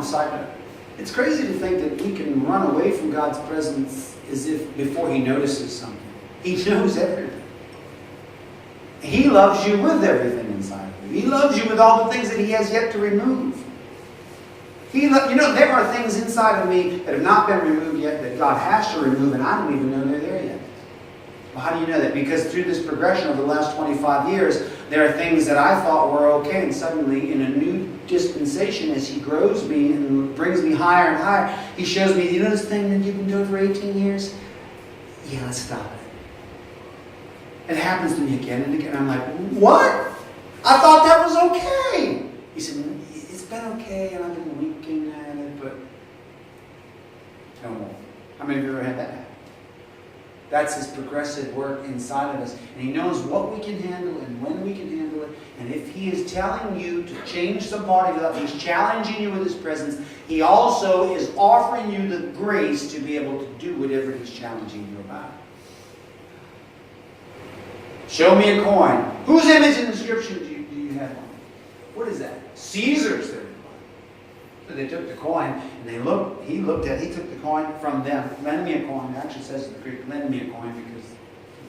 side note. It's crazy to think that we can run away from God's presence as if before He notices something. He knows everything. He loves you with everything inside of you. He loves you with all the things that He has yet to remove. There are things inside of me that have not been removed yet that God has to remove, and I don't even know they're there yet. Well, how do you know that? Because through this progression over the last 25 years, there are things that I thought were okay, and suddenly in a new dispensation, as He grows me and brings me higher and higher, He shows me, you know this thing that you've been doing for 18 years? Yeah, let's stop it. It happens to me again and again. I'm like, what? I thought that was okay. He said, it's been okay, and I've been winking at it, but no more. How many of you ever had that happen? That's His progressive work inside of us. And He knows what we can handle and when we can handle it. And if He is telling you to change some part of your life, He's challenging you with His presence, He also is offering you the grace to be able to do whatever He's challenging you about. Show me a coin. Whose image in the Scripture do you have on? What is that? Caesar's. So they took the coin and he took the coin from them. Lend me a coin. It actually says in the Greek, lend me a coin, because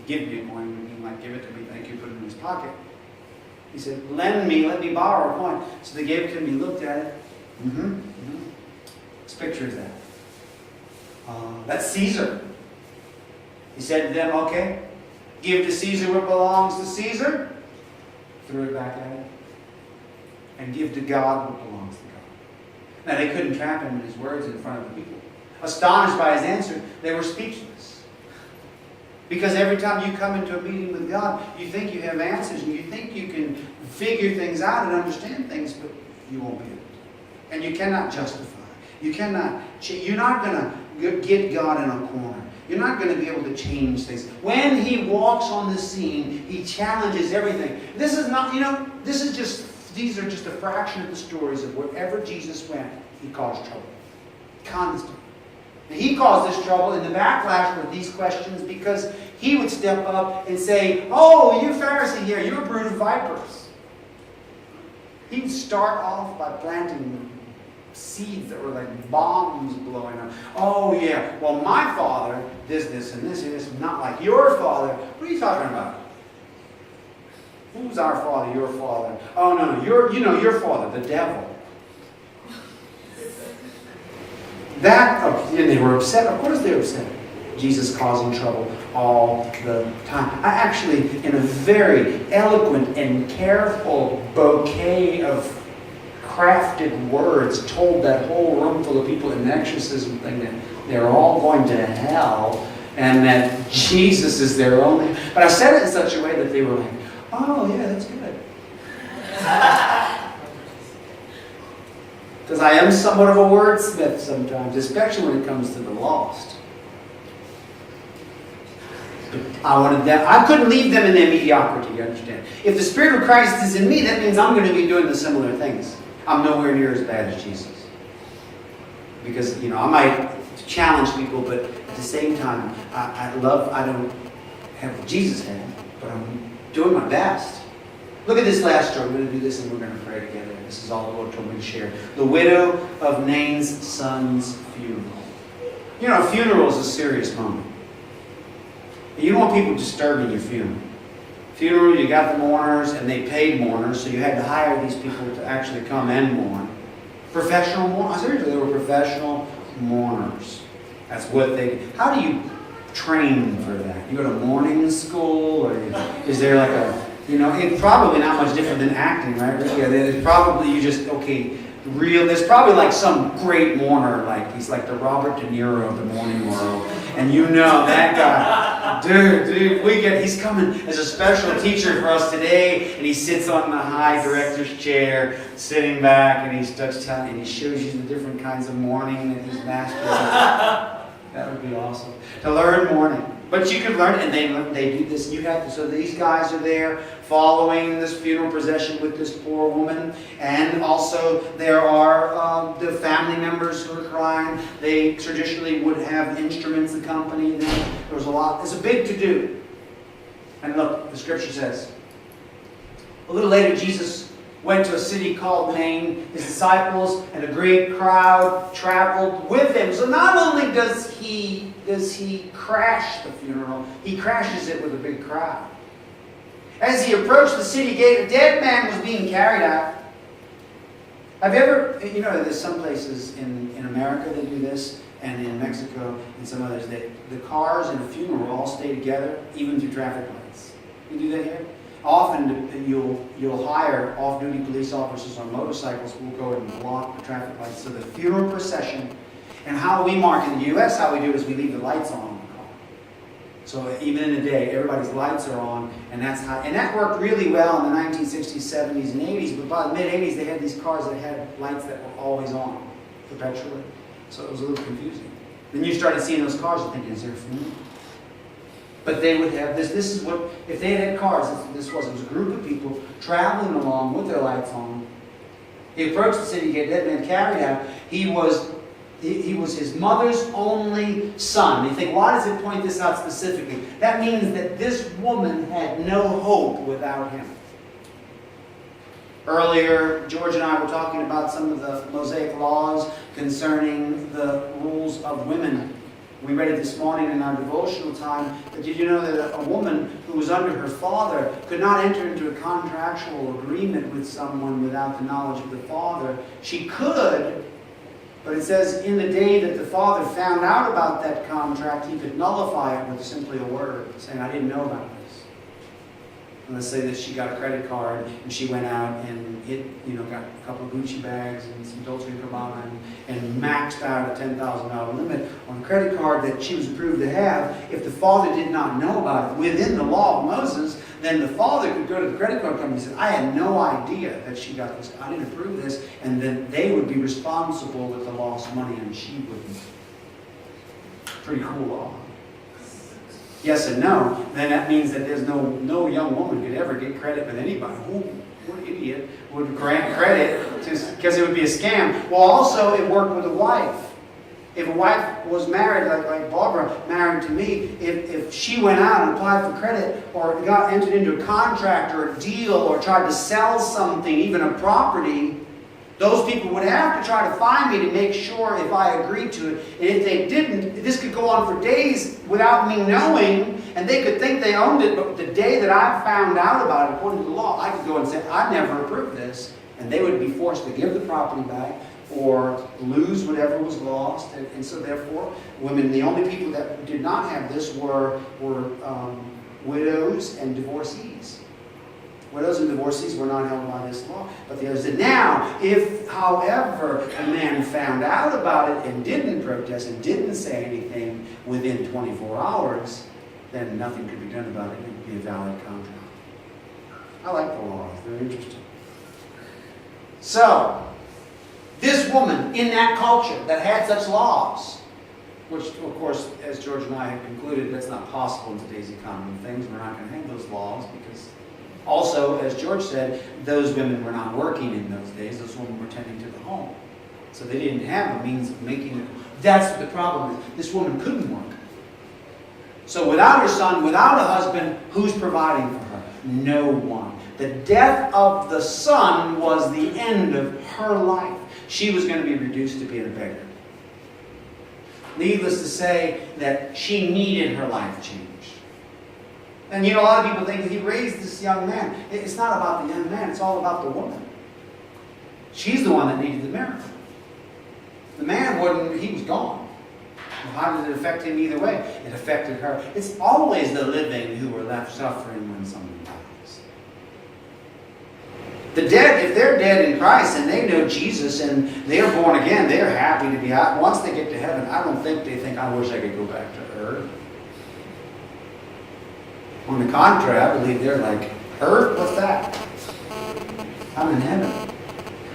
give me a coin would mean like give it to me, thank you, put it in his pocket. He said, let me borrow a coin. So they gave it to him, he looked at it. Whose picture is that? That's Caesar. He said to them, okay, give to Caesar what belongs to Caesar. Threw it back at him. And give to God what belongs to God. Now, they couldn't trap him in his words in front of the people. Astonished by his answer, they were speechless. Because every time you come into a meeting with God, you think you have answers and you think you can figure things out and understand things, but you won't be able to. And you cannot justify. You're not going to get God in a corner. You're not going to be able to change things. When He walks on the scene, He challenges everything. These are just a fraction of the stories of wherever Jesus went, He caused trouble. Constantly. And He caused this trouble in the backlash with these questions because He would step up and say, oh, you Pharisee here, you're a brood of vipers. He would start off by planting seeds that were like bombs blowing up. Oh yeah, well my father, this, and this, not like your father. What are you talking about? Who's our father? Your father? Oh no, your father, the devil. And they were upset. Of course they were upset. Jesus causing trouble all the time. I actually, in a very eloquent and careful bouquet of crafted words, told that whole room full of people in an exorcism thing that they're all going to hell and that Jesus is their only. But I said it in such a way that they were like, oh yeah, that's good. Because I am somewhat of a wordsmith sometimes, especially when it comes to the lost. But I couldn't leave them in their mediocrity, you understand? If the Spirit of Christ is in me, that means I'm going to be doing the similar things. I'm nowhere near as bad as Jesus. Because, I might challenge people, but at the same time, I don't have what Jesus had, but I'm doing my best. Look at this last story. We're going to do this and we're going to pray together. This is all the Lord told me to share. The widow of Nain's son's funeral. A funeral is a serious moment. You don't want people disturbing your funeral. Funeral, you got the mourners, and they paid mourners, so you had to hire these people to actually come and mourn. Professional mourners. Seriously, they were professional mourners. That's what they did. How do you train for that? You go to mourning school, or is there like a, it's probably not much different than acting, right? Yeah, it's probably there's probably like some great mourner, like he's like the Robert De Niro of the mourning world. And that guy, dude, he's coming as a special teacher for us today, and he sits on the high director's chair, sitting back, and he starts telling, and he shows you the different kinds of mourning that he's mastered. That would be awesome. To learn mourning. But you could learn, and they do this. You have to. So these guys are there following this funeral procession with this poor woman, and also there are the family members who are crying. They traditionally would have instruments accompany them. There was a lot. It's a big to-do. And look, the Scripture says, a little later, Jesus went to a city called Nain. His disciples and a great crowd traveled with him. So not only does he crash the funeral, he crashes it with a big crowd. As he approached the city gate, a dead man was being carried out. Have you ever, there's some places in America that do this, and in Mexico and some others, that the cars in a funeral all stay together, even through traffic lights. You do that here? Often you'll hire off-duty police officers on motorcycles who will go and block the traffic lights. So the funeral procession, and how we mark in the U.S., how we do it is we leave the lights on in the car. So even in the day, everybody's lights are on, and that worked really well in the 1960s, 70s, and 80s. But by the mid-80s, they had these cars that had lights that were always on, perpetually. So it was a little confusing. Then you started seeing those cars and thinking, is there a funeral? But they would have this. This is what, if they had cars, it was a group of people traveling along with their lights on. He approached the city gate, dead man carried out. He was his mother's only son. You think, why does it point this out specifically? That means that this woman had no hope without him. Earlier, George and I were talking about some of the Mosaic laws concerning the rules of women. We read it this morning in our devotional time. But did you know that a woman who was under her father could not enter into a contractual agreement with someone without the knowledge of the father? She could, but it says in the day that the father found out about that contract, he could nullify it with simply a word, saying, I didn't know about this. And let's say that she got a credit card and she went out and got a couple of Gucci bags and some Dolce & Gabbana and maxed out a $10,000 limit on a credit card that she was approved to have. If the father did not know about it within the law of Moses, then the father could go to the credit card company and say, I had no idea that she got this. I didn't approve this. And then they would be responsible with the lost money and she wouldn't. Pretty cool law. Yes and no, then that means that there's no young woman could ever get credit with anybody. What idiot would grant credit because it would be a scam. Well, also it worked with a wife. If a wife was married, like Barbara married to me, if she went out and applied for credit or entered into a contract or a deal or tried to sell something, even a property, those people would have to try to find me to make sure if I agreed to it. And if they didn't, this could go on for days without me knowing, and they could think they owned it, but the day that I found out about it, according to the law, I could go and say, I never approved this, and they would be forced to give the property back or lose whatever was lost. And so therefore, women, the only people that did not have this were widows and divorcees. Widows and divorcees were not held by this law, but the others did. Now, if, however, a man found out about it and didn't protest and didn't say anything within 24 hours, then nothing could be done about it. It would be a valid contract. I like the laws. They're interesting. So, this woman in that culture that had such laws, which, of course, as George and I have concluded, that's not possible in today's economy of things. We're not going to have those laws because also, as George said, those women were not working in those days. Those women were tending to the home. So they didn't have a means of making it. That's what the problem is. This woman couldn't work. So without her son, without a husband, who's providing for her? No one. The death of the son was the end of her life. She was going to be reduced to being a beggar. Needless to say that she needed her life changed. And a lot of people think that he raised this young man. It's not about the young man, it's all about the woman. She's the one that needed the miracle. The man he was gone. Well, how did it affect him either way? It affected her. It's always the living who are left suffering when someone dies. The dead, if they're dead in Christ and they know Jesus and they're born again, they're happy to be out. Once they get to heaven, I don't think they think, I wish I could go back to earth. On the contrary, I believe they're like, earth? What's that? I'm in heaven.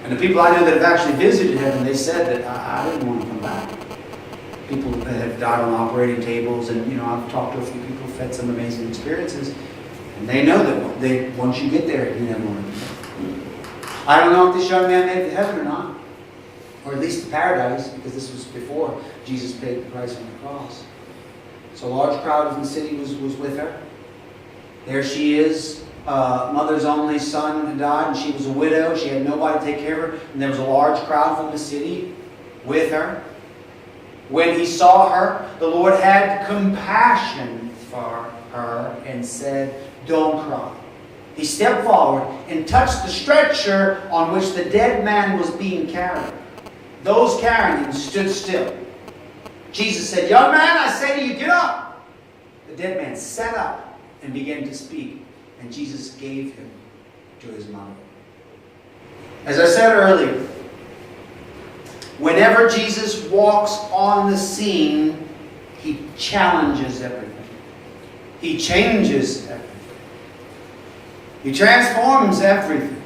And the people I know that have actually visited heaven, they said that I didn't want to come back. People that have died on operating tables, and I've talked to a few people who've had some amazing experiences, and they know that once you get there, you never want to come back. I don't know if this young man made it to heaven or not, or at least to paradise, because this was before Jesus paid the price on the cross. So a large crowd in the city was with her. There she is, mother's only son had died, and she was a widow. She had nobody to take care of her, and there was a large crowd from the city with her. When he saw her, the Lord had compassion for her and said, "Don't cry." He stepped forward and touched the stretcher on which the dead man was being carried. Those carrying him stood still. Jesus said, "Young man, I say to you, get up." The dead man sat up and began to speak, and Jesus gave him to his mother. As I said earlier, whenever Jesus walks on the scene, he challenges everything. He changes everything. He transforms everything.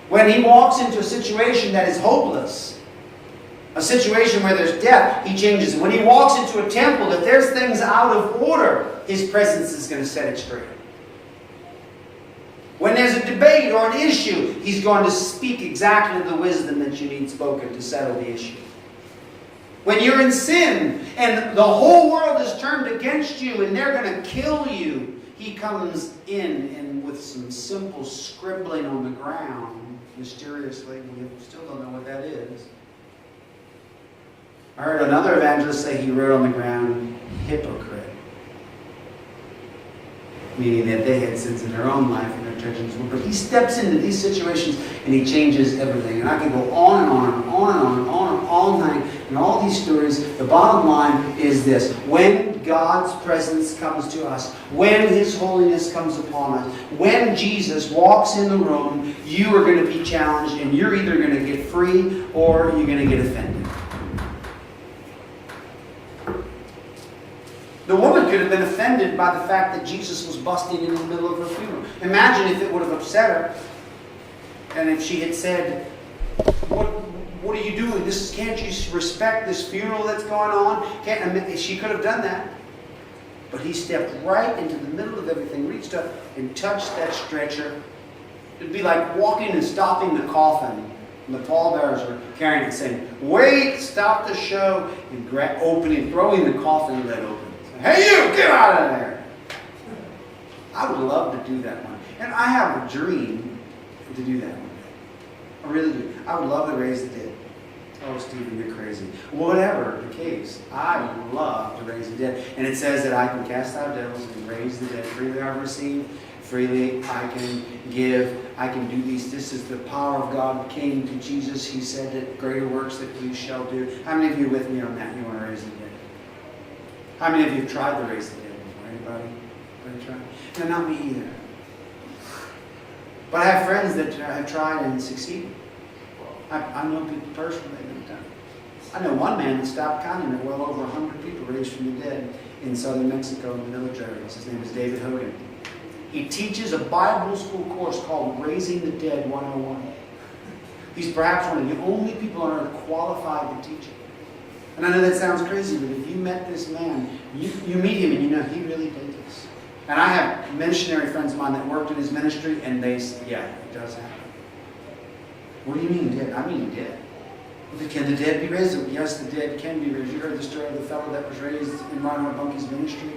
When he walks into a situation that is hopeless, a situation where there's death, he changes it. When he walks into a temple, if there's things out of order, his presence is going to set it straight. When there's a debate or an issue, he's going to speak exactly the wisdom that you need spoken to settle the issue. When you're in sin and the whole world is turned against you and they're going to kill you, he comes in and with some simple scribbling on the ground, mysteriously, we still don't know what that is. I heard another evangelist say he wrote on the ground, "hypocrite." Meaning that they had sins in their own life and their churches. But he steps into these situations and he changes everything. And I can go on and on and on and on and on and all night and all these stories. The bottom line is this: when God's presence comes to us, when His holiness comes upon us, when Jesus walks in the room, you are going to be challenged, and you're either going to get free or you're going to get offended. The woman could have been offended by the fact that Jesus was busting in the middle of her funeral. Imagine if it would have upset her, and if she had said, What are you doing? Can't you respect this funeral that's going on? She could have done that. But he stepped right into the middle of everything, reached up and touched that stretcher. It'd be like walking and stopping the coffin. And the pallbearers were carrying it, saying, "Wait, stop the show," and throwing the coffin lid open. "Hey, you, get out of there!" I would love to do that one. And I have a dream to do that one day. I really do. I would love to raise the dead. Oh, Stephen, you're crazy. Whatever the case, I would love to raise the dead. And it says that I can cast out devils and raise the dead. Freely I've received, freely I can give. I can do these. This is the power of God came to Jesus. He said that greater works that you shall do. How many of you are with me on that? You want to raise the dead? How many of you have tried to raise the dead before? Anybody? Anybody tried? No, not me either. But I have friends that have tried and succeeded. I know people personally that have done it. I know one man that stopped counting that well over 100 people raised from the dead in southern Mexico in the military. His name is David Hogan. He teaches a Bible school course called Raising the Dead 101. He's perhaps one of the only people on earth qualified to teach it. And I know that sounds crazy, but if you met this man, you meet him and you know he really did this. And I have missionary friends of mine that worked in his ministry, and they say, yeah, it does happen. What do you mean dead? I mean dead. Can the dead be raised? Yes, the dead can be raised. You heard the story of the fellow that was raised in Reinhard Bunke's ministry?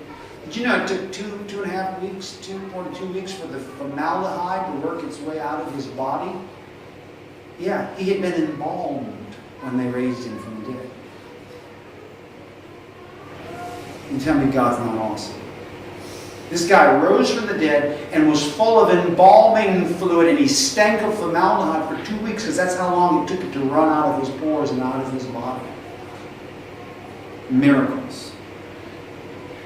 Did you know it took two and a half weeks, 2.2 weeks for the formaldehyde to work its way out of his body? Yeah, he had been embalmed when they raised him from the dead. And tell me God's not awesome. This guy rose from the dead and was full of embalming fluid, and he stank of formaldehyde for 2 weeks because that's how long it took it to run out of his pores and out of his body. Miracles.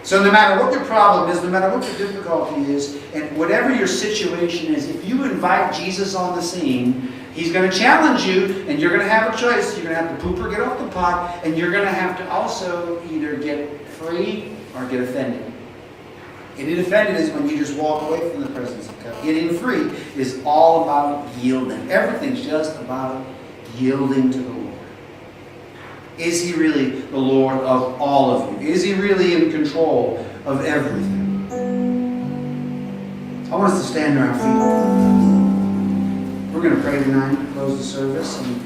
So no matter what your problem is, no matter what your difficulty is, and whatever your situation is, if you invite Jesus on the scene, He's going to challenge you, and you're going to have a choice. You're going to have to poop or get off the pot, and you're going to have to also either get free or get offended. Getting offended is when you just walk away from the presence of God. Getting free is all about yielding. Everything's just about yielding to the Lord. Is He really the Lord of all of you? Is He really in control of everything? I want us to stand on our feet. We're going to pray tonight to close the service. And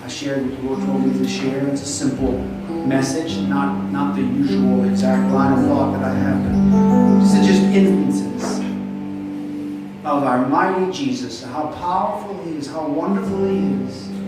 I shared what the Lord told me to share. It's a simple message, not the usual, exact line of thought that I have, but just instances. of our mighty Jesus, how powerful He is, how wonderful He is.